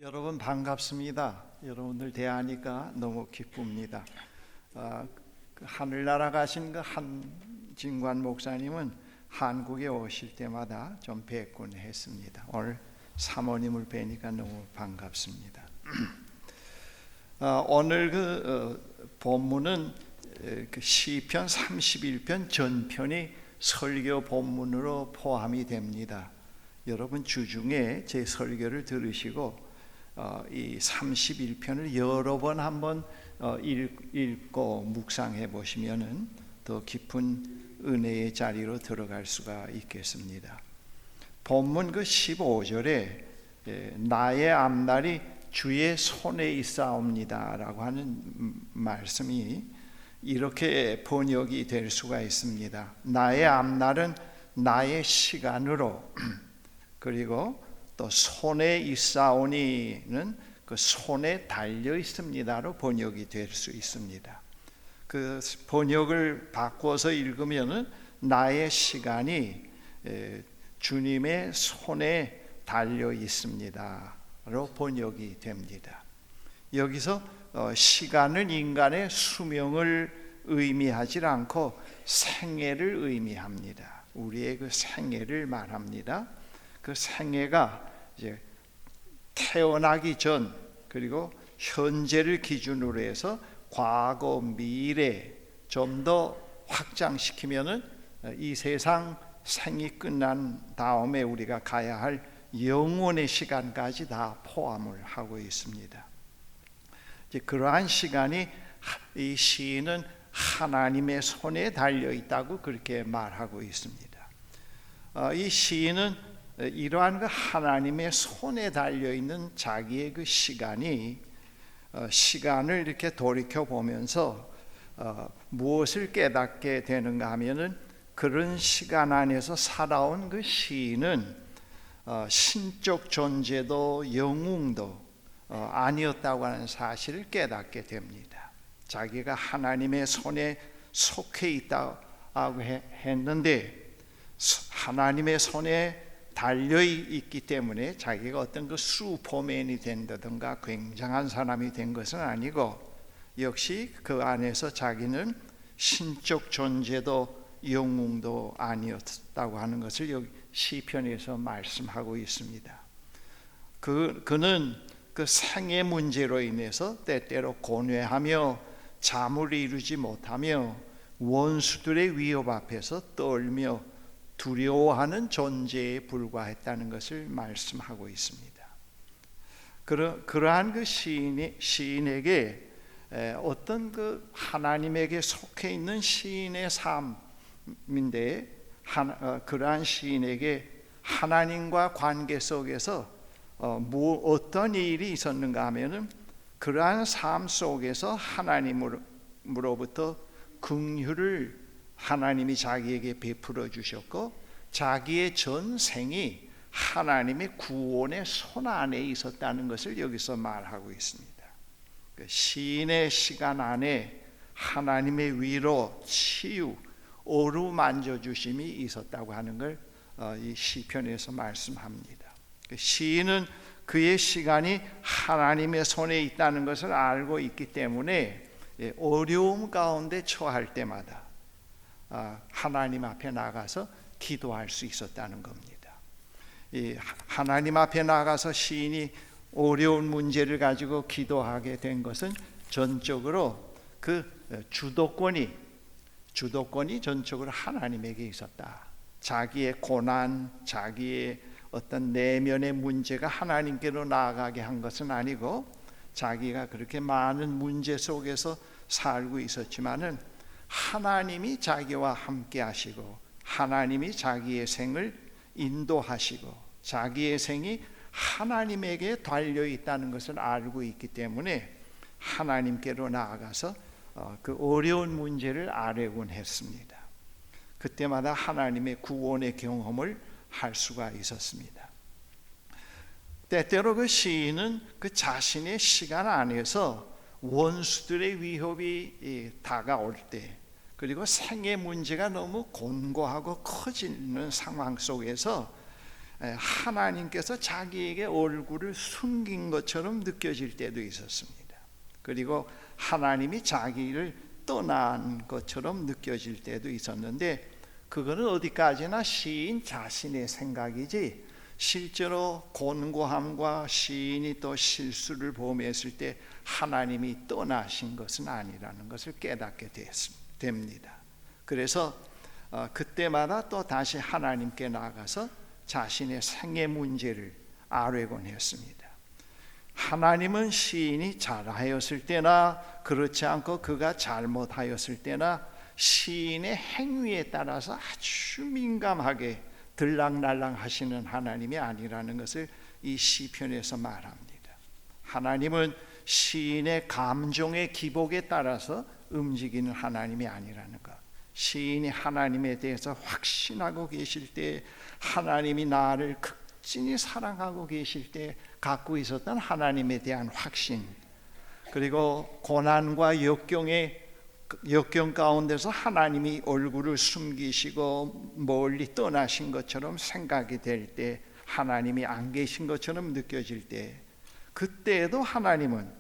여러분 반갑습니다. 여러분들 대하니까 너무 기쁩니다. 그 하늘나라 가신 그 한진관 목사님은 한국에 오실 때마다 좀 뵙곤 했습니다. 오늘 사모님을 뵈니까 너무 반갑습니다. 오늘 본문은 그 시편 31편 전편이 설교 본문으로 포함이 됩니다. 여러분 주중에 제 설교를 들으시고 이 31편을 여러 번 한번 읽고 묵상해 보시면은 더 깊은 은혜의 자리로 들어갈 수가 있겠습니다. 본문 그 15절에 나의 앞날이 주의 손에 있사옵니다라고 하는 말씀이 이렇게 번역이 될 수가 있습니다. 나의 앞날은 나의 시간으로, 그리고 또 손에 있사오니는 그 손에 달려 있습니다로 번역이 될 수 있습니다. 그 번역을 바꿔서 읽으면은 나의 시간이 주님의 손에 달려 있습니다로 번역이 됩니다. 여기서 시간은 인간의 수명을 의미하지 않고 생애를 의미합니다. 우리의 그 생애를 말합니다. 그 생애가 이제 태어나기 전, 그리고 현재를 기준으로 해서 과거, 미래 좀 더 확장시키면은 이 세상 생이 끝난 다음에 우리가 가야 할 영원의 시간까지 다 포함을 하고 있습니다. 이제 그러한 시간이 이 시인은 하나님의 손에 달려 있다고 그렇게 말하고 있습니다. 이 시인은 이러한 그 하나님의 손에 달려 있는 자기의 그 시간이 시간을 이렇게 돌이켜 보면서 무엇을 깨닫게 되는가 하면은 그런 시간 안에서 살아온 그 시인은 신적 존재도 영웅도 아니었다고 하는 사실을 깨닫게 됩니다. 자기가 하나님의 손에 속해 있다고 했는데 하나님의 손에 달려있기 때문에 자기가 어떤 그 슈퍼맨이 된다든가 굉장한 사람이 된 것은 아니고, 역시 그 안에서 자기는 신적 존재도 영웅도 아니었다고 하는 것을 여기 시편에서 말씀하고 있습니다. 그는 그 생의 문제로 인해서 때때로 고뇌하며 잠을 이루지 못하며 원수들의 위협 앞에서 떨며 두려워하는 존재에 불과했다는 것을 말씀하고 있습니다. 그러한 그 시인에게 어떤 그 하나님에게 속해 있는 시인의 삶인데, 그러한 시인에게 하나님과 관계 속에서 어떤 일이 있었는가 하면은 그러한 삶 속에서 하나님으로부터 긍휼을 하나님이 자기에게 베풀어 주셨고, 자기의 전생이 하나님의 구원의 손 안에 있었다는 것을 여기서 말하고 있습니다. 시인의 시간 안에 하나님의 위로, 치유, 어루만져 주심이 있었다고 하는 걸 이 시편에서 말씀합니다. 시인은 그의 시간이 하나님의 손에 있다는 것을 알고 있기 때문에 어려움 가운데 처할 때마다 하나님 앞에 나가서 기도할 수 있었다는 겁니다. 하나님 앞에 나가서 시인이 어려운 문제를 가지고 기도하게 된 것은 전적으로 그 주도권이 전적으로 하나님에게 있었다. 자기의 고난, 자기의 어떤 내면의 문제가 하나님께로 나아가게 한 것은 아니고, 자기가 그렇게 많은 문제 속에서 살고 있었지만은 하나님이 자기와 함께 하시고, 하나님이 자기의 생을 인도하시고, 자기의 생이 하나님에게 달려 있다는 것을 알고 있기 때문에 하나님께로 나아가서 그 어려운 문제를 아뢰곤 했습니다. 그때마다 하나님의 구원의 경험을 할 수가 있었습니다. 때때로 그 시인은 그 자신의 시간 안에서 원수들의 위협이 다가올 때, 그리고 생의 문제가 너무 곤고하고 커지는 상황 속에서 하나님께서 자기에게 얼굴을 숨긴 것처럼 느껴질 때도 있었습니다. 그리고 하나님이 자기를 떠난 것처럼 느껴질 때도 있었는데, 그거는 어디까지나 시인 자신의 생각이지 실제로 곤고함과 시인이 또 실수를 범했을 때 하나님이 떠나신 것은 아니라는 것을 깨닫게 됩니다. 그래서 그때마다 또 다시 하나님께 나가서 자신의 생애 문제를 아뢰곤 했습니다. 하나님은 시인이 잘하였을 때나 그렇지 않고 그가 잘못하였을 때나 시인의 행위에 따라서 아주 민감하게 들락날락 하시는 하나님이 아니라는 것을 이 시편에서 말합니다. 하나님은 시인의 감정의 기복에 따라서 움직이는 하나님이 아니라는 것. 시인이 하나님에 대해서 확신하고 계실 때, 하나님이 나를 극진히 사랑하고 계실 때 갖고 있었던 하나님에 대한 확신, 그리고 고난과 역경 가운데서 하나님이 얼굴을 숨기시고 멀리 떠나신 것처럼 생각이 될 때, 하나님이 안 계신 것처럼 느껴질 때, 그때에도 하나님은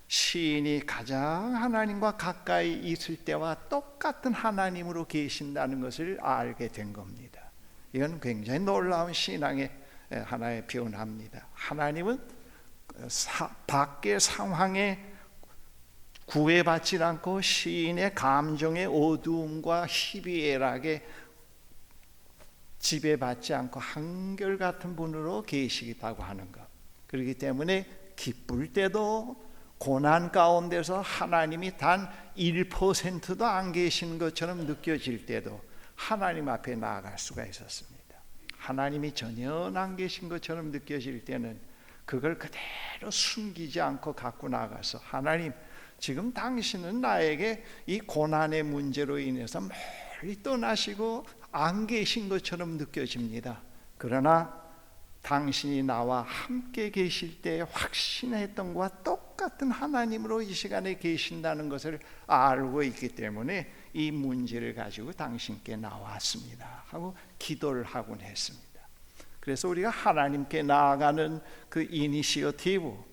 시인이 가장 하나님과 가까이 있을 때와 똑같은 하나님으로 계신다는 것을 알게 된 겁니다. 이건 굉장히 놀라운 신앙의 하나의 변화입니다. 하나님은 밖의 상황에 구애받지 않고 시인의 감정의 어두움과 희비애락에 지배받지 않고 한결같은 분으로 계시다고 하는 것. 그렇기 때문에 기쁠 때도 고난 가운데서 하나님이 단 1%도 안 계신 것처럼 느껴질 때도 하나님 앞에 나아갈 수가 있었습니다. 하나님이 전혀 안 계신 것처럼 느껴질 때는 그걸 그대로 숨기지 않고 갖고 나가서, 하나님, 지금 당신은 나에게 이 고난의 문제로 인해서 멀리 떠나시고 안 계신 것처럼 느껴집니다. 그러나 당신이 나와 함께 계실 때 확신했던 것과 똑같은 하나님으로 이 시간에 계신다는 것을 알고 있기 때문에 이 문제를 가지고 당신께 나왔습니다 하고 기도를 하곤 했습니다. 그래서 우리가 하나님께 나아가는 그 이니시어티브,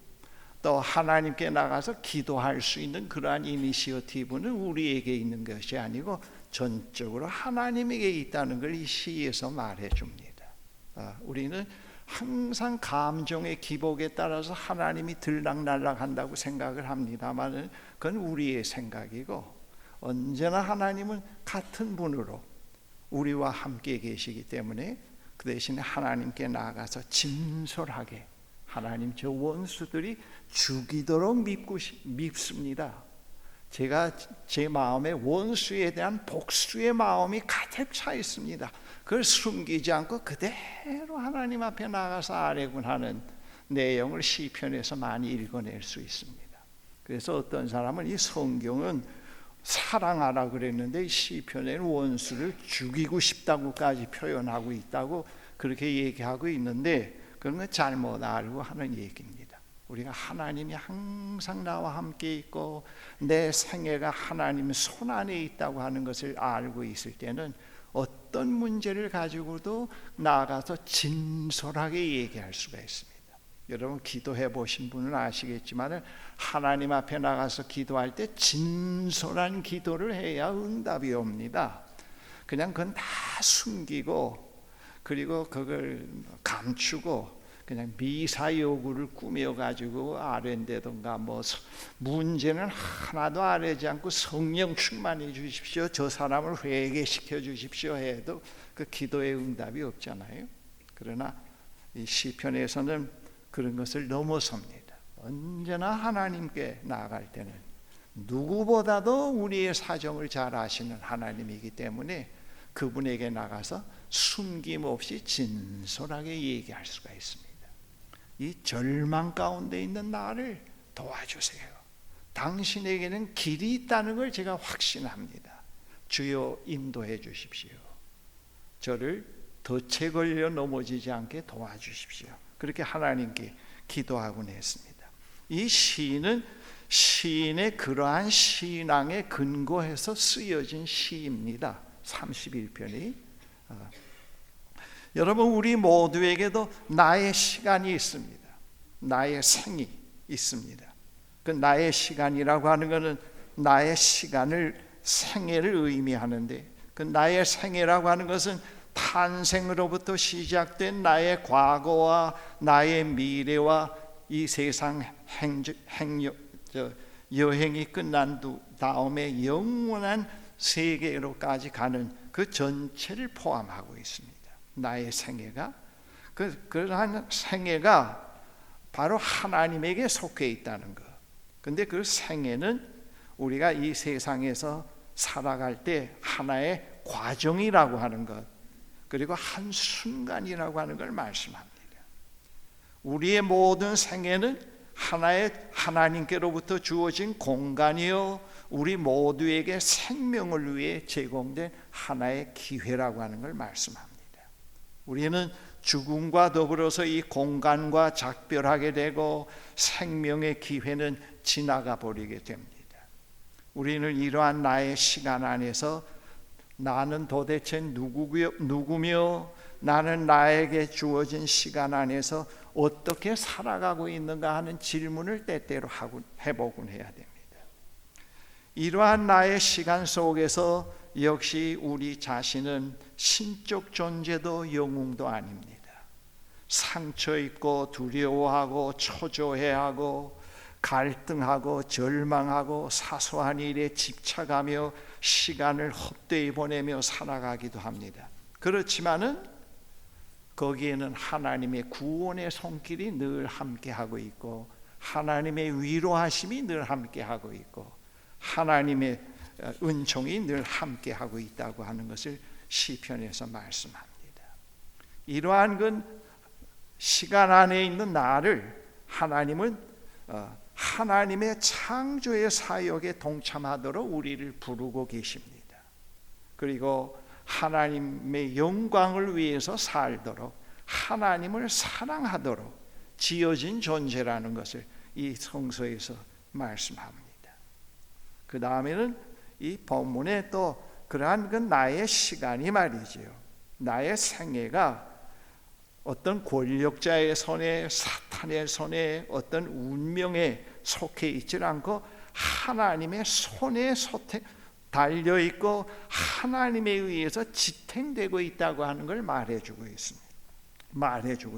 또 하나님께 나가서 기도할 수 있는 그러한 이니시어티브는 우리에게 있는 것이 아니고 전적으로 하나님에게 있다는 걸 이 시에서 말해 줍니다. 우리는 항상 감정의 기복에 따라서 하나님이 들락날락 한다고 생각을 합니다만, 그건 우리의 생각이고, 언제나 하나님은 같은 분으로 우리와 함께 계시기 때문에 그 대신에 하나님께 나아가서 진솔하게, 하나님, 저 원수들이 죽이도록 밉습니다. 제가 제 마음에 원수에 대한 복수의 마음이 가득 차 있습니다. 그걸 숨기지 않고 그대로 하나님 앞에 나가서 아뢰곤 하는 내용을 시편에서 많이 읽어낼 수 있습니다. 그래서 어떤 사람은 이 성경은 사랑하라 그랬는데 이 시편에는 원수를 죽이고 싶다고까지 표현하고 있다고 그렇게 얘기하고 있는데, 그런 건 잘못 알고 하는 얘기입니다. 우리가 하나님이 항상 나와 함께 있고 내 생애가 하나님 손 안에 있다고 하는 것을 알고 있을 때는 어떤 문제를 가지고도 나아가서 진솔하게 얘기할 수가 있습니다. 여러분, 기도해 보신 분은 아시겠지만 하나님 앞에 나가서 기도할 때 진솔한 기도를 해야 응답이 옵니다. 그냥 그건 다 숨기고, 그리고 그걸 감추고 그냥 미사 요구를 꾸며가지고 아랜다던가 뭐 문제는 하나도 아뢰지 않고 성령 충만해 주십시오, 저 사람을 회개시켜 주십시오 해도 그 기도의 응답이 없잖아요. 그러나 이 시편에서는 그런 것을 넘어섭니다. 언제나 하나님께 나아갈 때는 누구보다도 우리의 사정을 잘 아시는 하나님이기 때문에 그분에게 나가서 숨김없이 진솔하게 얘기할 수가 있습니다. 이 절망 가운데 있는 나를 도와주세요. 당신에게는 길이 있다는 걸 제가 확신합니다. 주여 인도해 주십시오. 저를 덫에 걸려 넘어지지 않게 도와주십시오. 그렇게 하나님께 기도하곤 했습니다. 이 시는 시인의 그러한 신앙에 근거해서 쓰여진 시입니다. 31편이 여러분, 우리 모두에게도 나의 시간이 있습니다. 나의 생이 있습니다. 그 나의 시간이라고 하는 것은 나의 시간을, 생애를 의미하는데, 그 나의 생애라고 하는 것은 탄생으로부터 시작된 나의 과거와 나의 미래와 이 세상 여행이 끝난 다음에 영원한 세계로까지 가는 그 전체를 포함하고 있습니다. 나의 생애가, 그러한 생애가 바로 하나님에게 속해 있다는 것. 근데 그 생애는 우리가 이 세상에서 살아갈 때 하나의 과정이라고 하는 것, 그리고 한순간이라고 하는 걸 말씀합니다. 우리의 모든 생애는 하나님께로부터 주어진 공간이요, 우리 모두에게 생명을 위해 제공된 하나의 기회라고 하는 걸 말씀합니다. 우리는 죽음과 더불어서 이 공간과 작별하게 되고 생명의 기회는 지나가 버리게 됩니다. 우리는 이러한 나의 시간 안에서 나는 도대체 누구며 나는 나에게 주어진 시간 안에서 어떻게 살아가고 있는가 하는 질문을 때때로 해보곤 해야 됩니다. 이러한 나의 시간 속에서 역시 우리 자신은 신적 존재도 영웅도 아닙니다. 상처 입고 두려워하고 초조해하고 갈등하고 절망하고 사소한 일에 집착하며 시간을 헛되이 보내며 살아가기도 합니다. 그렇지만은 거기에는 하나님의 구원의 손길이 늘 함께하고 있고 하나님의 위로하심이 늘 함께하고 있고 하나님의 은총이 늘 함께하고 있다고 하는 것을 시편에서 말씀합니다. 이러한 건 시간 안에 있는 나를 하나님은 하나님의 창조의 사역에 동참하도록 우리를 부르고 계십니다. 그리고 하나님의 영광을 위해서 살도록, 하나님을 사랑하도록 지어진 존재라는 것을 이 성서에서 말씀합니다. 그 다음에는 이 본문에 또 그러한 그 나의 시간이 말이지요, 나의 생애가 어떤 권력자의 손에, 사탄의 손에, 어떤 운명에 속해 있지 않고 하나님의 손에 달려 있고 하나님에 의해서 지탱되고 있다고 하는 걸 말해주고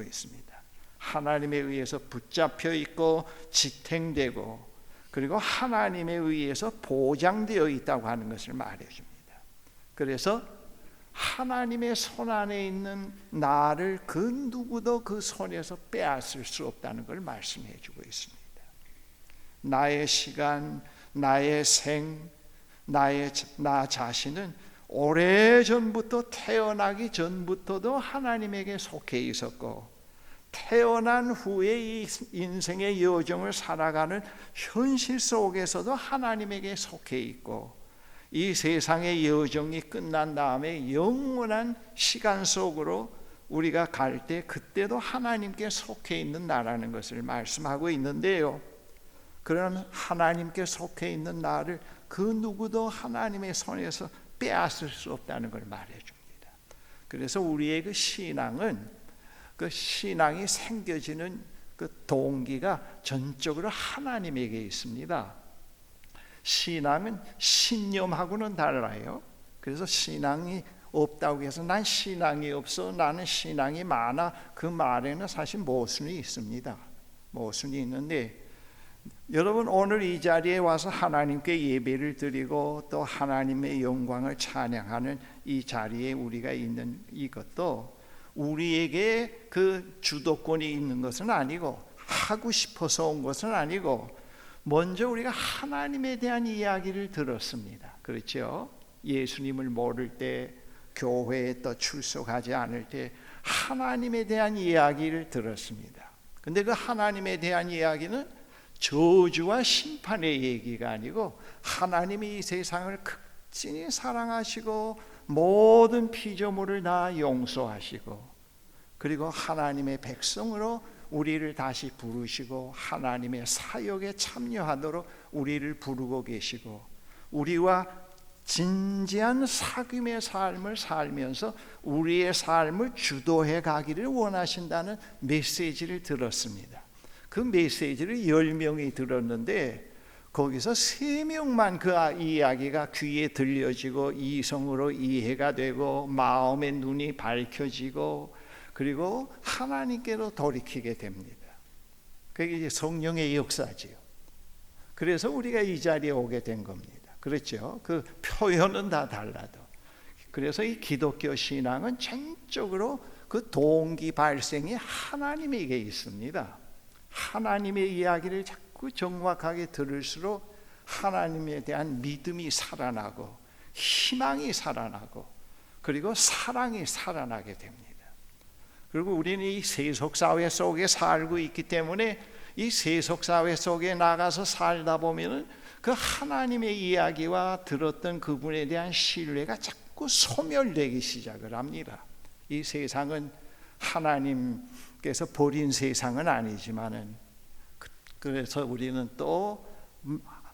있습니다. 하나님에 의해서 붙잡혀 있고 지탱되고 그리고 하나님에 의해서 보장되어 있다고 하는 것을 말해줍니다. 그래서 하나님의 손 안에 있는 나를 그 누구도 그 손에서 빼앗을 수 없다는 걸 말씀해 주고 있습니다. 나의 시간, 나의 나 자신은 오래전부터, 태어나기 전부터도 하나님에게 속해 있었고 태어난 후에 이 인생의 여정을 살아가는 현실 속에서도 하나님에게 속해 있고 이 세상의 여정이 끝난 다음에 영원한 시간 속으로 우리가 갈 때 그때도 하나님께 속해 있는 나라는 것을 말씀하고 있는데요, 그런 하나님께 속해 있는 나를 그 누구도 하나님의 손에서 빼앗을 수 없다는 걸 말해줍니다. 그래서 우리의 그 신앙이 생겨지는 그 동기가 전적으로 하나님에게 있습니다. 신앙은 신념하고는 달라요. 그래서 신앙이 없다고 해서 난 신앙이 없어, 나는 신앙이 많아, 그 말에는 사실 모순이 있습니다. 모순이 있는데 여러분, 오늘 이 자리에 와서 하나님께 예배를 드리고 또 하나님의 영광을 찬양하는 이 자리에 우리가 있는 이것도 우리에게 그 주도권이 있는 것은 아니고 하고 싶어서 온 것은 아니고 먼저 우리가 하나님에 대한 이야기를 들었습니다. 그렇죠? 예수님을 모를 때, 교회에 또 출석하지 않을 때 하나님에 대한 이야기를 들었습니다. 근데 그 하나님에 대한 이야기는 저주와 심판의 얘기가 아니고 하나님이 이 세상을 극진히 사랑하시고 모든 피조물을 다 용서하시고 그리고 하나님의 백성으로 우리를 다시 부르시고 하나님의 사역에 참여하도록 우리를 부르고 계시고 우리와 진지한 사귐의 삶을 살면서 우리의 삶을 주도해 가기를 원하신다는 메시지를 들었습니다. 그 메시지를 10명이 들었는데 거기서 3명만 그 이야기가 귀에 들려지고 이성으로 이해가 되고 마음의 눈이 밝혀지고 그리고 하나님께로 돌이키게 됩니다. 그게 이제 성령의 역사지요. 그래서 우리가 이 자리에 오게 된 겁니다. 그렇죠? 그 표현은 다 달라도. 그래서 이 기독교 신앙은 전적으로 그 동기 발생이 하나님에게 있습니다. 하나님의 이야기를 자꾸 정확하게 들을수록 하나님에 대한 믿음이 살아나고 희망이 살아나고 그리고 사랑이 살아나게 됩니다. 그리고 우리는 이 세속사회 속에 살고 있기 때문에 이 세속사회 속에 나가서 살다 보면은 그 하나님의 이야기와 들었던 그분에 대한 신뢰가 자꾸 소멸되기 시작을 합니다. 이 세상은 하나님께서 버린 세상은 아니지만은 그래서 우리는 또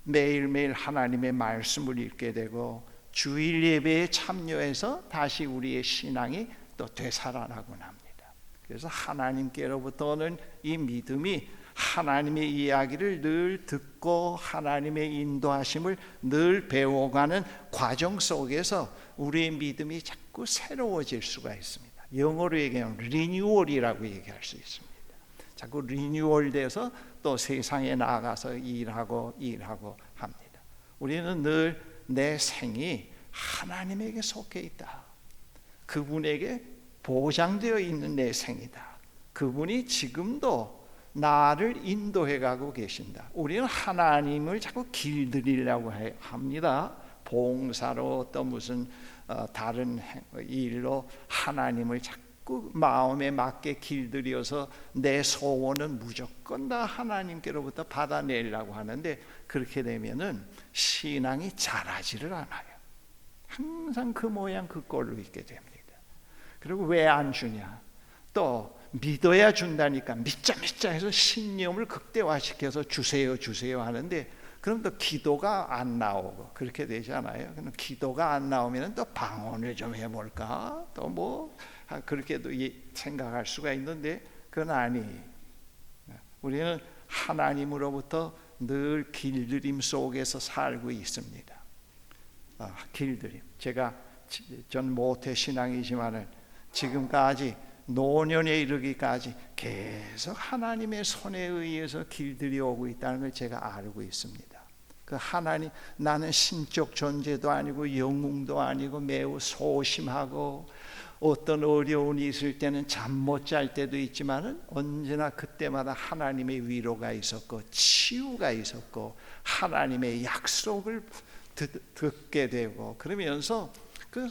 매일매일 하나님의 말씀을 읽게 되고 주일 예배에 참여해서 다시 우리의 신앙이 또 되살아나곤 합니다. 그래서 하나님께로부터 오는 이 믿음이 하나님의 이야기를 늘 듣고 하나님의 인도하심을 늘 배워가는 과정 속에서 우리의 믿음이 자꾸 새로워질 수가 있습니다. 영어로 얘기하면 리뉴얼이라고 얘기할 수 있습니다. 자꾸 리뉴얼돼서 또 세상에 나가서 일하고 합니다. 우리는 늘 내 생이 하나님에게 속해 있다. 그분에게 보장되어 있는 내 생이다. 그분이 지금도 나를 인도해 가고 계신다. 우리는 하나님을 자꾸 길들이려고 합니다. 봉사로 또 무슨 다른 일로 하나님을 자꾸 마음에 맞게 길들여서 내 소원은 무조건 다 하나님께로부터 받아내려고 하는데 그렇게 되면은 신앙이 자라지를 않아요. 항상 그 모양 그 꼴로 있게 됩니다. 그리고 왜 안 주냐? 또 믿어야 준다니까 믿자 해서 신념을 극대화시켜서 주세요 하는데 그럼 또 기도가 안 나오고 그렇게 되잖아요. 그럼 기도가 안 나오면 또 방언을 좀 해볼까? 또 뭐 그렇게도 생각할 수가 있는데 그건 아니에요. 우리는 하나님으로부터 늘 길들임 속에서 살고 있습니다. 길들임. 전 모태신앙이지만은 지금까지 노년에 이르기까지 계속 하나님의 손에 의해서 길들여 오고 있다는 걸 제가 알고 있습니다. 그 하나님, 나는 신적 존재도 아니고 영웅도 아니고 매우 소심하고 어떤 어려움이 있을 때는 잠 못 잘 때도 있지만은 언제나 그때마다 하나님의 위로가 있었고 치유가 있었고 하나님의 약속을 듣게 되고 그러면서 그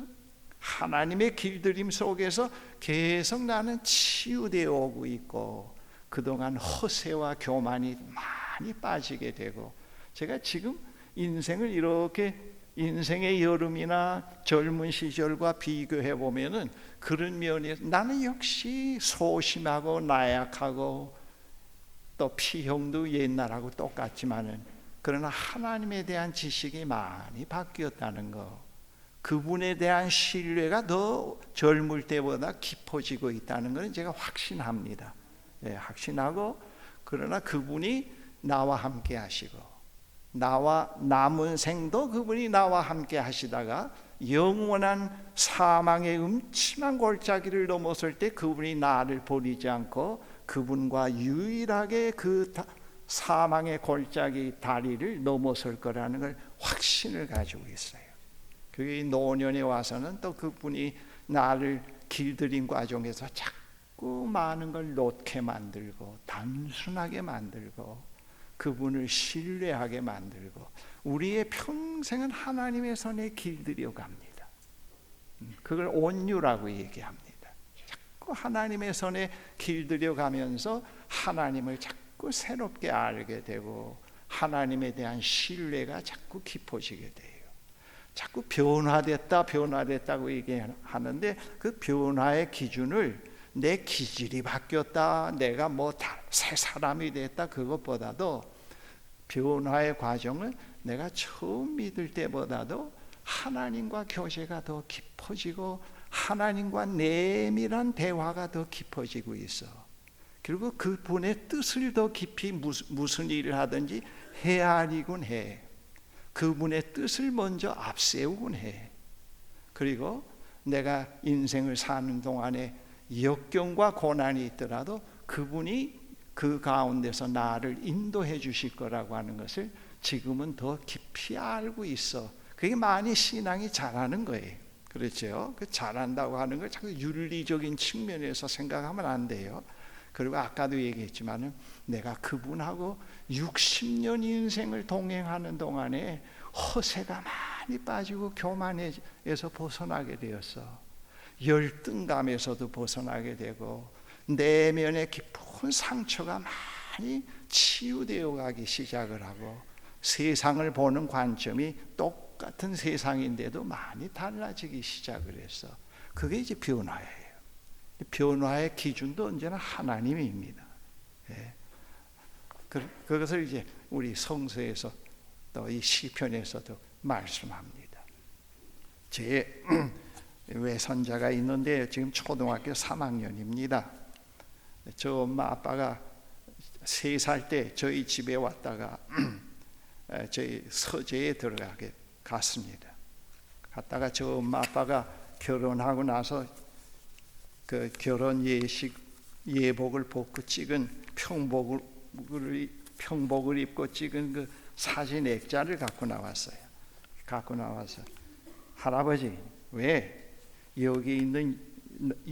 하나님의 길들임 속에서 계속 나는 치유되어 오고 있고 그동안 허세와 교만이 많이 빠지게 되고 제가 지금 인생을 이렇게 인생의 여름이나 젊은 시절과 비교해 보면은 그런 면에서 나는 역시 소심하고 나약하고 또 피형도 옛날하고 똑같지만은 그러나 하나님에 대한 지식이 많이 바뀌었다는 거, 그분에 대한 신뢰가 더 젊을 때보다 깊어지고 있다는 것은 제가 확신합니다. 확신하고 그러나 그분이 나와 함께 하시고 나와 남은 생도 그분이 나와 함께 하시다가 영원한 사망의 음침한 골짜기를 넘어설 때 그분이 나를 버리지 않고 그분과 유일하게 그 사망의 골짜기 다리를 넘어설 거라는 걸 확신을 가지고 있어요. 그게 노년에 와서는 또 그분이 나를 길들인 과정에서 자꾸 많은 걸 놓게 만들고 단순하게 만들고 그분을 신뢰하게 만들고 우리의 평생은 하나님의 손에 길들여 갑니다. 그걸 온유라고 얘기합니다. 자꾸 하나님의 손에 길들여 가면서 하나님을 자꾸 새롭게 알게 되고 하나님에 대한 신뢰가 자꾸 깊어지게 돼요. 자꾸 변화됐다고 얘기하는데 그 변화의 기준을 내 기질이 바뀌었다, 내가 새 사람이 됐다 그것보다도 변화의 과정은 내가 처음 믿을 때보다도 하나님과 교제가 더 깊어지고 하나님과 내밀한 대화가 더 깊어지고 있어. 그리고 그분의 뜻을 더 깊이 무슨 일을 하든지 헤아리곤 해. 그분의 뜻을 먼저 앞세우곤 해. 그리고 내가 인생을 사는 동안에 역경과 고난이 있더라도 그분이 그 가운데서 나를 인도해 주실 거라고 하는 것을 지금은 더 깊이 알고 있어. 그게 많이 신앙이 자라는 거예요. 그렇죠? 그 잘한다고 하는 걸 자꾸 윤리적인 측면에서 생각하면 안 돼요. 그리고 아까도 얘기했지만은 내가 그분하고 60년 인생을 동행하는 동안에 허세가 많이 빠지고 교만에서 벗어나게 되었어. 열등감에서도 벗어나게 되고 내면의 깊은 상처가 많이 치유되어 가기 시작을 하고 세상을 보는 관점이 똑같은 세상인데도 많이 달라지기 시작을 했어. 그게 이제 변화예요. 변화의 기준도 언제나 하나님입니다. 그것을 이제 우리 성서에서 또 이 시편에서도 말씀합니다. 제 외손자가 있는데 지금 초등학교 3학년입니다. 저 엄마 아빠가 3살 때 저희 집에 왔다가 저희 서재에 들어가게 갔습니다. 갔다가 저 엄마 아빠가 결혼하고 나서 그 결혼 예복을 벗고 찍은 평복을 입고 찍은 그 사진 액자를 갖고 나왔어요. 갖고 나와서 할아버지 왜 여기 있는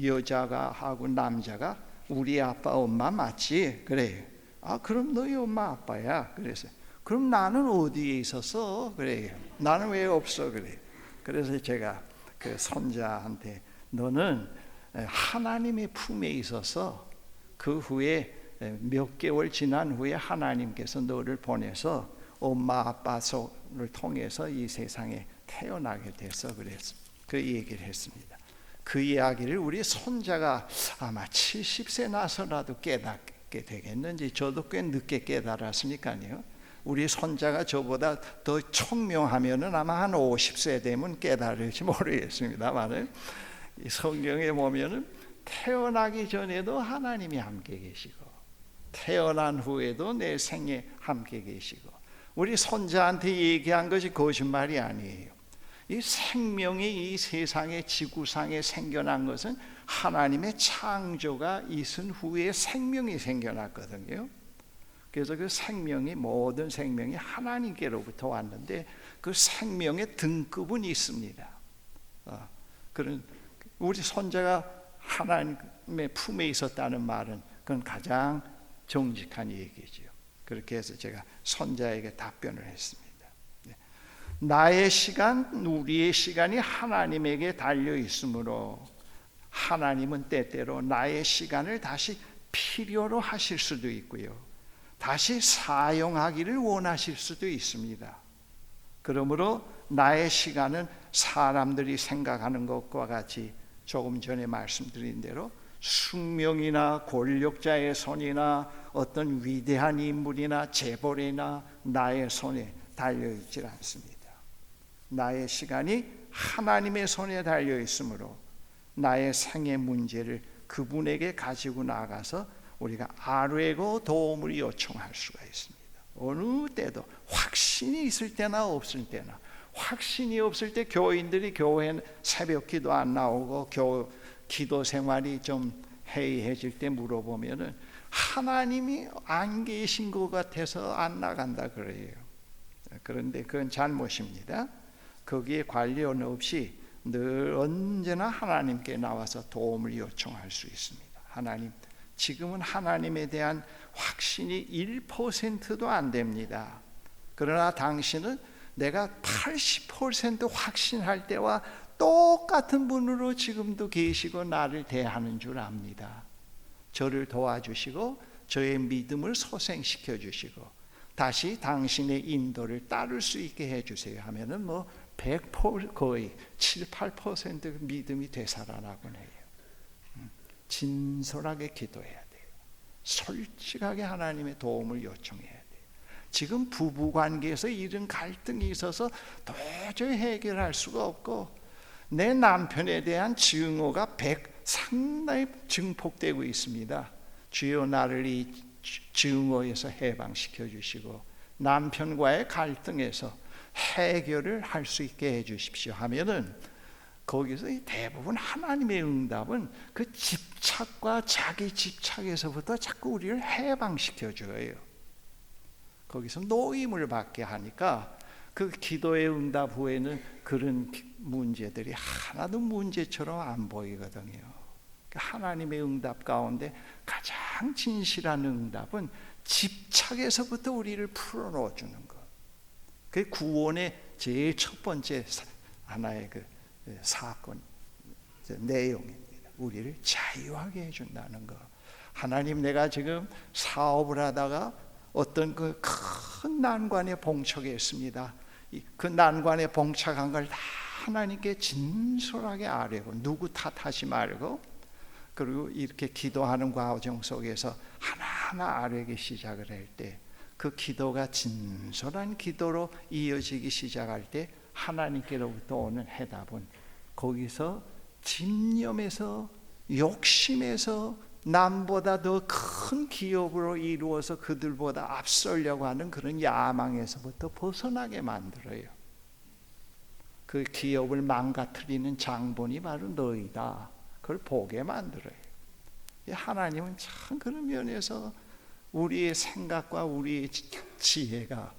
여자가 하고 남자가 우리 아빠 엄마 맞지? 그래. 아 그럼 너희 엄마 아빠야. 그래서 그럼 나는 어디에 있었어? 그래. 나는 왜 없어? 그래. 그래서 제가 그 손자한테 너는 하나님의 품에 있어서 그 후에 몇 개월 지난 후에 하나님께서 너를 보내서 엄마 아빠 손을 통해서 이 세상에 태어나게 돼서 그랬어. 그 얘기를 했습니다. 그 이야기를 우리 손자가 아마 70세 나서라도 깨닫게 되겠는지 저도 꽤 늦게 깨달았으니까요. 우리 손자가 저보다 더 총명하면은 아마 한 50세 되면 깨달을지 모르겠습니다만 이 성경에 보면은 태어나기 전에도 하나님이 함께 계시고 태어난 후에도 내 생에 함께 계시고 우리 손자한테 얘기한 것이 거짓말이 아니에요. 이 생명이 이 세상의 지구상에 생겨난 것은 하나님의 창조가 있은 후에 생명이 생겨났거든요. 그래서 그 생명이 모든 생명이 하나님께로부터 왔는데 그 생명의 등급은 있습니다. 그런 우리 손자가 하나님의 품에 있었다는 말은 그건 가장 정직한 얘기죠. 그렇게 해서 제가 손자에게 답변을 했습니다. 나의 시간, 우리의 시간이 하나님에게 달려 있으므로 하나님은 때때로 나의 시간을 다시 필요로 하실 수도 있고요. 다시 사용하기를 원하실 수도 있습니다. 그러므로 나의 시간은 사람들이 생각하는 것과 같이 조금 전에 말씀드린 대로 숙명이나 권력자의 손이나 어떤 위대한 인물이나 재벌이나 나의 손에 달려있지 않습니다. 나의 시간이 하나님의 손에 달려 있으므로 나의 생의 문제를 그분에게 가지고 나가서 우리가 아뢰고 도움을 요청할 수가 있습니다. 어느 때도 확신이 있을 때나 없을 때나 확신이 없을 때 교인들이 교회 새벽 기도 안 나오고 기도 생활이 좀 해이해질 때 물어보면은 하나님이 안 계신 것 같아서 안 나간다 그래요. 그런데 그건 잘못입니다. 거기에 관련 없이 늘 언제나 하나님께 나와서 도움을 요청할 수 있습니다. 하나님, 지금은 하나님에 대한 확신이 1%도 안 됩니다. 그러나 당신은 내가 80% 확신할 때와 똑같은 분으로 지금도 계시고 나를 대하는 줄 압니다. 저를 도와주시고 저의 믿음을 소생시켜 주시고 다시 당신의 인도를 따를 수 있게 해주세요 하면은 100% 거의 7, 8% 믿음이 되살아나곤 해요. 진솔하게 기도해야 돼요. 솔직하게 하나님의 도움을 요청해야 돼요. 지금 부부 관계에서 이런 갈등이 있어서 도저히 해결할 수가 없고 내 남편에 대한 증오가 상당히 증폭되고 있습니다. 주여 나를 이 증오에서 해방시켜 주시고 남편과의 갈등에서 해결을 할 수 있게 해 주십시오 하면은 거기서 대부분 하나님의 응답은 그 집착과 자기 집착에서부터 자꾸 우리를 해방시켜 줘요. 거기서 노임을 받게 하니까 그 기도의 응답 후에는 그런 문제들이 하나도 문제처럼 안 보이거든요. 하나님의 응답 가운데 가장 진실한 응답은 집착에서부터 우리를 풀어놓아 주는 것. 그게 구원의 제일 첫 번째 하나의 그 사건 내용입니다. 우리를 자유하게 해준다는 것. 하나님, 내가 지금 사업을 하다가 어떤 그 큰 난관에 봉착했습니다. 그 난관에 봉착한 걸 다 하나님께 진솔하게 아뢰고 누구 탓하지 말고, 그리고 이렇게 기도하는 과정 속에서 하나하나 아뢰기 시작을 할 때 그 기도가 진솔한 기도로 이어지기 시작할 때 하나님께로부터 오는 해답은 거기서 집념에서 욕심에서 남보다 더 큰 기업으로 이루어서 그들보다 앞서려고 하는 그런 야망에서부터 벗어나게 만들어요. 그 기업을 망가뜨리는 장본이 바로 너희다. 그걸 보게 만들어요. 하나님은 참 그런 면에서 우리의 생각과 우리의 지혜가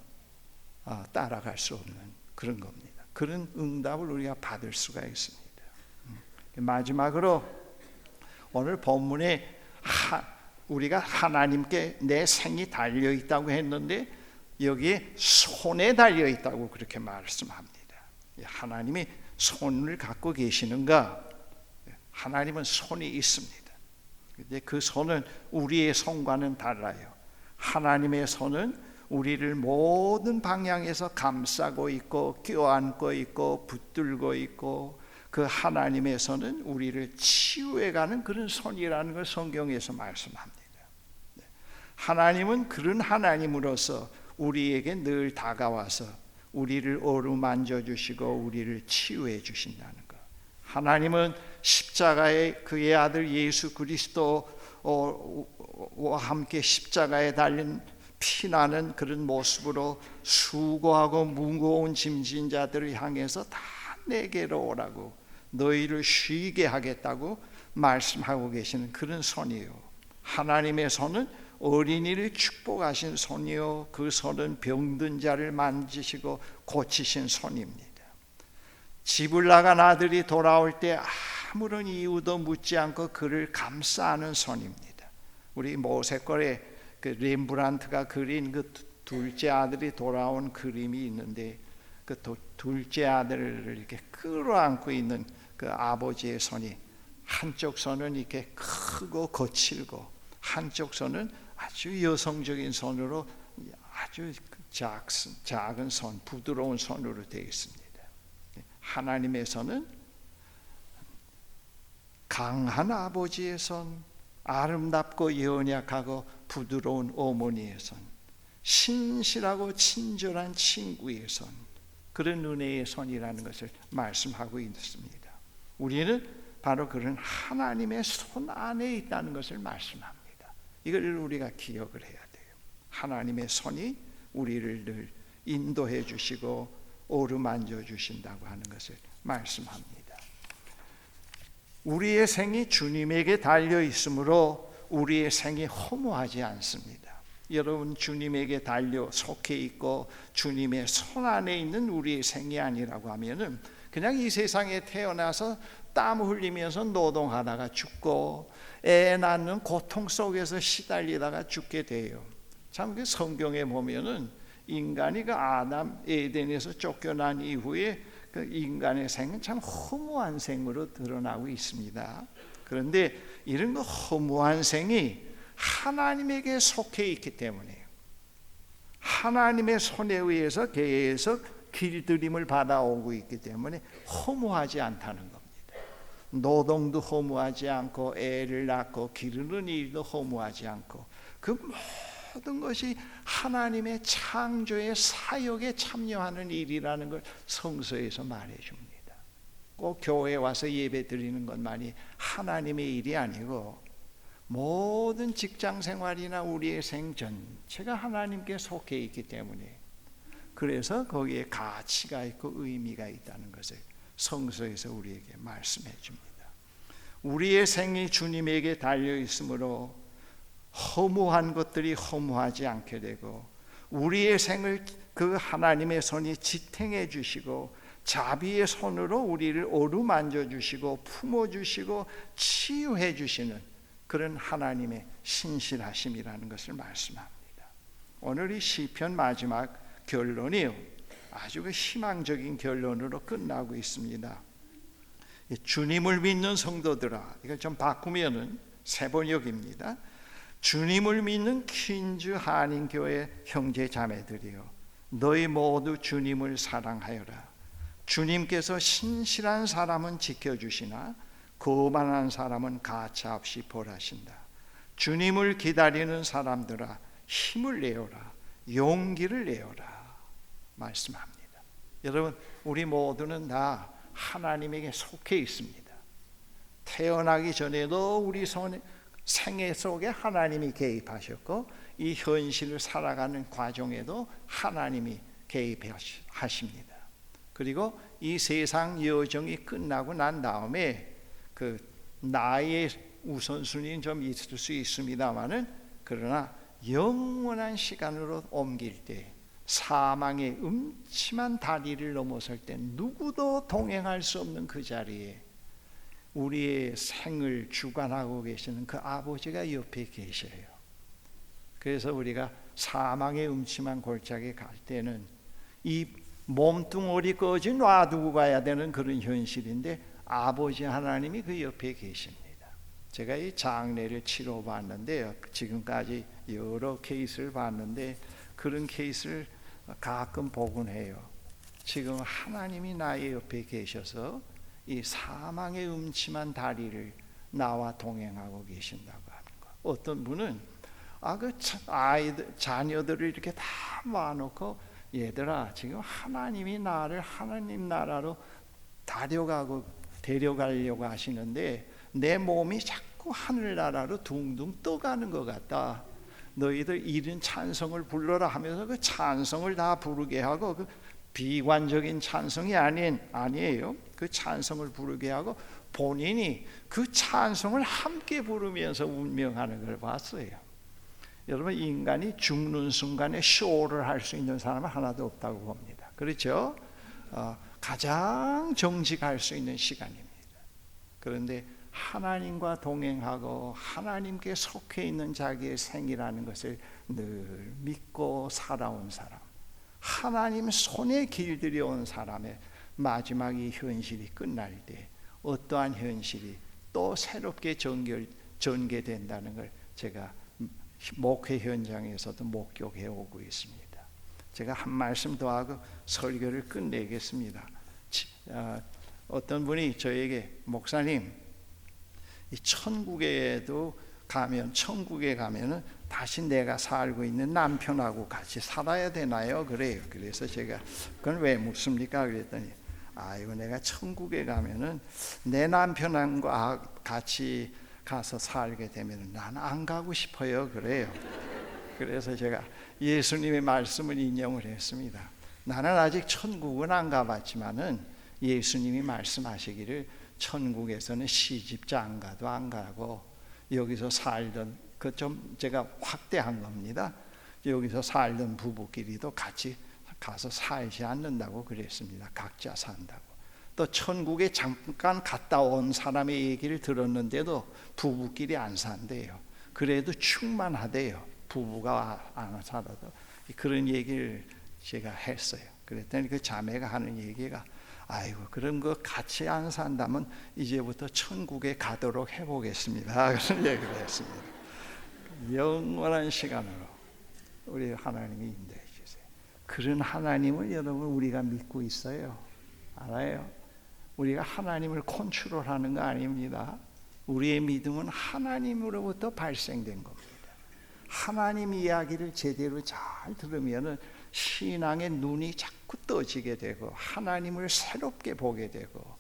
따라갈 수 없는 그런 겁니다. 그런 응답을 우리가 받을 수가 있습니다. 마지막으로 오늘 본문에 우리가 하나님께 내 생이 달려있다고 했는데 여기에 손에 달려있다고 그렇게 말씀합니다. 하나님이 손을 갖고 계시는가? 하나님은 손이 있습니다. 근데 그 손은 우리의 손과는 달라요. 하나님의 손은 우리를 모든 방향에서 감싸고 있고 껴안고 있고 붙들고 있고, 그 하나님의 손은 우리를 치유해가는 그런 손이라는 걸 성경에서 말씀합니다. 하나님은 그런 하나님으로서 우리에게 늘 다가와서 우리를 어루만져 주시고 우리를 치유해 주신다는 것. 하나님은 십자가에 그의 아들 예수 그리스도와 함께 십자가에 달린 피나는 그런 모습으로 수고하고 무거운 짐진 자들을 향해서 다 내게로 오라고, 너희를 쉬게 하겠다고 말씀하고 계시는 그런 손이요. 하나님의 손은 어린이를 축복하신 손이요, 그 손은 병든 자를 만지시고 고치신 손입니다. 집을 나간 아들이 돌아올 때 아무런 이유도 묻지 않고 그를 감싸는 손입니다. 우리 모세골에 그 렘브란트가 그린 그 둘째 아들이 돌아온 그림이 있는데, 그 둘째 아들을 이렇게 끌어안고 있는 그 아버지의 손이, 한쪽 손은 이렇게 크고 거칠고 한쪽 손은 아주 여성적인 손으로 아주 작은 손, 부드러운 손으로 되어 있습니다. 하나님의 손은 강한 아버지의 손, 아름답고 연약하고 부드러운 어머니의 손, 신실하고 친절한 친구의 손, 그런 은혜의 손이라는 것을 말씀하고 있습니다. 우리는 바로 그런 하나님의 손 안에 있다는 것을 말씀합니다. 이걸 우리가 기억을 해야 돼요. 하나님의 손이 우리를 늘 인도해 주시고 어루만져 주신다고 하는 것을 말씀합니다. 우리의 생이 주님에게 달려 있으므로 우리의 생이 허무하지 않습니다. 여러분, 주님에게 달려 속해 있고 주님의 손 안에 있는 우리의 생이 아니라고 하면은 그냥 이 세상에 태어나서 땀 흘리면서 노동하다가 죽고 애 낳는 고통 속에서 시달리다가 죽게 돼요. 참 그 성경에 보면은 인간이 그 아담 에덴에서 쫓겨난 이후에 그 인간의 생은 참 허무한 생으로 드러나고 있습니다. 그런데 이런 그 허무한 생이 하나님에게 속해 있기 때문에 하나님의 손에 의해서 계속 길들임을 받아오고 있기 때문에 허무하지 않다는 겁니다. 노동도 허무하지 않고 애를 낳고 기르는 일도 허무하지 않고 그 모든 것이 하나님의 창조의 사역에 참여하는 일이라는 걸 성서에서 말해줍니다. 꼭 교회에 와서 예배 드리는 것만이 하나님의 일이 아니고 모든 직장 생활이나 우리의 생 전체가 하나님께 속해 있기 때문에, 그래서 거기에 가치가 있고 의미가 있다는 것을 성서에서 우리에게 말씀해 줍니다. 우리의 생이 주님에게 달려 있으므로 허무한 것들이 허무하지 않게 되고, 우리의 생을 그 하나님의 손이 지탱해 주시고 자비의 손으로 우리를 어루만져 주시고 품어 주시고 치유해 주시는 그런 하나님의 신실하심이라는 것을 말씀합니다. 오늘 이 시편 마지막 결론이 아주 희망적인 결론으로 끝나고 있습니다. 주님을 믿는 성도들아, 이걸 좀 바꾸면은 새 번역입니다. 주님을 믿는 퀸즈 한인교회 형제 자매들이여, 너희 모두 주님을 사랑하여라. 주님께서 신실한 사람은 지켜주시나 거만한 사람은 가차없이 벌하신다. 주님을 기다리는 사람들아, 힘을 내어라, 용기를 내어라 말씀합니다. 여러분, 우리 모두는 다 하나님에게 속해 있습니다. 태어나기 전에도 우리 생애 속에 하나님이 개입하셨고, 이 현실을 살아가는 과정에도 하나님이 개입하십니다. 그리고 이 세상 여정이 끝나고 난 다음에 그 나의 우선순위는 좀 있을 수 있습니다만은, 그러나 영원한 시간으로 옮길 때, 사망의 음침한 다리를 넘어설 때 누구도 동행할 수 없는 그 자리에 우리의 생을 주관하고 계시는 그 아버지가 옆에 계셔요. 그래서 우리가 사망의 음침한 골짜기에 갈 때는 이 몸뚱어리까지 놔두고 가야 되는 그런 현실인데, 아버지 하나님이 그 옆에 계십니다. 제가 이 장례를 치러봤는데요, 지금까지 여러 케이스를 봤는데 그런 케이스를 가끔 보곤 해요. 지금 하나님이 나의 옆에 계셔서 이 사망의 음침한 다리를 나와 동행하고 계신다고 하는 거. 어떤 분은 자녀들을 이렇게 다 모아놓고, 얘들아, 지금 하나님이 나를 하나님 나라로 데려가려고 하시는데 내 몸이 자꾸 하늘나라로 둥둥 떠가는 것 같다. 너희들 이른 찬성을 불러라 하면서 그 찬성을 다 부르게 하고, 그 비관적인 찬성이 아니에요. 그 찬성을 부르게 하고 본인이 그 찬성을 함께 부르면서 운명하는 걸 봤어요. 여러분, 인간이 죽는 순간에 쇼를 할 수 있는 사람은 하나도 없다고 봅니다. 그렇죠? 가장 정직할 수 있는 시간입니다. 그런데 하나님과 동행하고 하나님께 속해 있는 자기의 생이라는 것을 늘 믿고 살아온 사람, 하나님 손에 길들여온 사람의 마지막 이 현실이 끝날 때 어떠한 현실이 또 새롭게 전개된다는 걸 제가 목회 현장에서도 목격해 오고 있습니다. 제가 한 말씀 더 하고 설교를 끝내겠습니다. 어떤 분이 저에게, 목사님, 이 천국에 가면은 다시 내가 살고 있는 남편하고 같이 살아야 되나요? 그래요. 그래서 제가 그건 왜 묻습니까? 그랬더니, 이거 내가 천국에 가면은 내 남편과 같이 가서 살게 되면 난 안 가고 싶어요. 그래요. 그래서 제가 예수님의 말씀을 인용을 했습니다. 나는 아직 천국은 안 가봤지만은 예수님이 말씀하시기를 천국에서는 시집자 안 가고 여기서 살던, 그 좀 제가 확대한 겁니다. 여기서 살던 부부끼리도 같이 가서 살지 않는다고 그랬습니다. 각자 산다고. 또 천국에 잠깐 갔다 온 사람의 얘기를 들었는데도 부부끼리 안 산대요. 그래도 충만하대요. 부부가 안 살아도. 그런 얘기를 제가 했어요. 그랬더니 그 자매가 하는 얘기가, 아이고, 그런 거 같이 안 산다면 이제부터 천국에 가도록 해보겠습니다. 그런 얘기를 했습니다. 영원한 시간으로 우리 하나님이 인도해 주세요. 그런 하나님을 여러분 우리가 믿고 있어요. 알아요? 우리가 하나님을 컨트롤하는 거 아닙니다. 우리의 믿음은 하나님으로부터 발생된 겁니다. 하나님 이야기를 제대로 잘 들으면은 신앙의 눈이 자꾸 떠지게 되고 하나님을 새롭게 보게 되고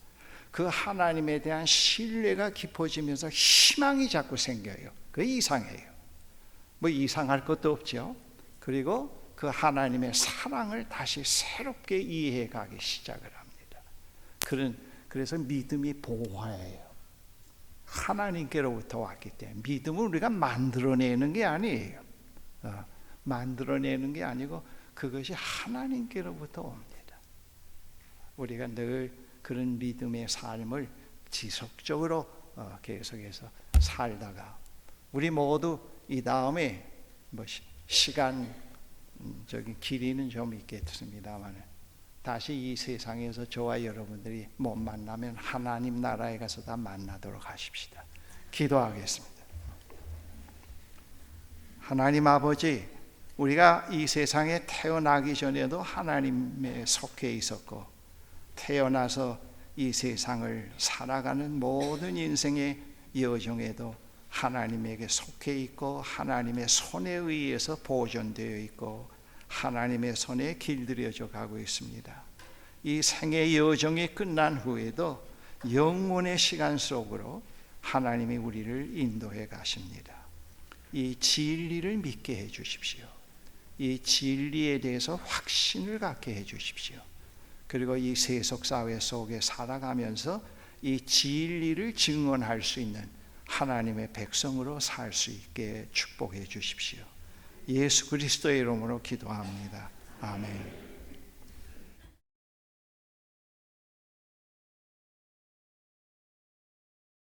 그 하나님에 대한 신뢰가 깊어지면서 희망이 자꾸 생겨요. 그게 이상해요. 뭐 이상할 것도 없죠. 그리고 그 하나님의 사랑을 다시 새롭게 이해해 가기 시작을 합니다. 그래서 믿음이 보화예요. 하나님께로부터 왔기 때문에 믿음은 우리가 만들어내는 게 아니에요. 만들어내는 게 아니고 그것이 하나님께로부터 옵니다. 우리가 늘 그런 믿음의 삶을 지속적으로 계속해서 살다가 우리 모두 이 다음에 뭐 시간적인 길이는 좀 있겠습니다만 다시 이 세상에서 저와 여러분들이 못 만나면 하나님 나라에 가서 다 만나도록 하십시다. 기도하겠습니다. 하나님 아버지, 우리가 이 세상에 태어나기 전에도 하나님에 속해 있었고 태어나서 이 세상을 살아가는 모든 인생의 여정에도 하나님에게 속해 있고 하나님의 손에 의해서 보존되어 있고 하나님의 손에 길들여져 가고 있습니다. 이 생의 여정이 끝난 후에도 영원의 시간 속으로 하나님이 우리를 인도해 가십니다. 이 진리를 믿게 해 주십시오. 이 진리에 대해서 확신을 갖게 해 주십시오. 그리고 이 세속 사회 속에 살아가면서 이 진리를 증언할 수 있는 하나님의 백성으로 살 수 있게 축복해 주십시오. 예수 그리스도의 이름으로 기도합니다. 아멘.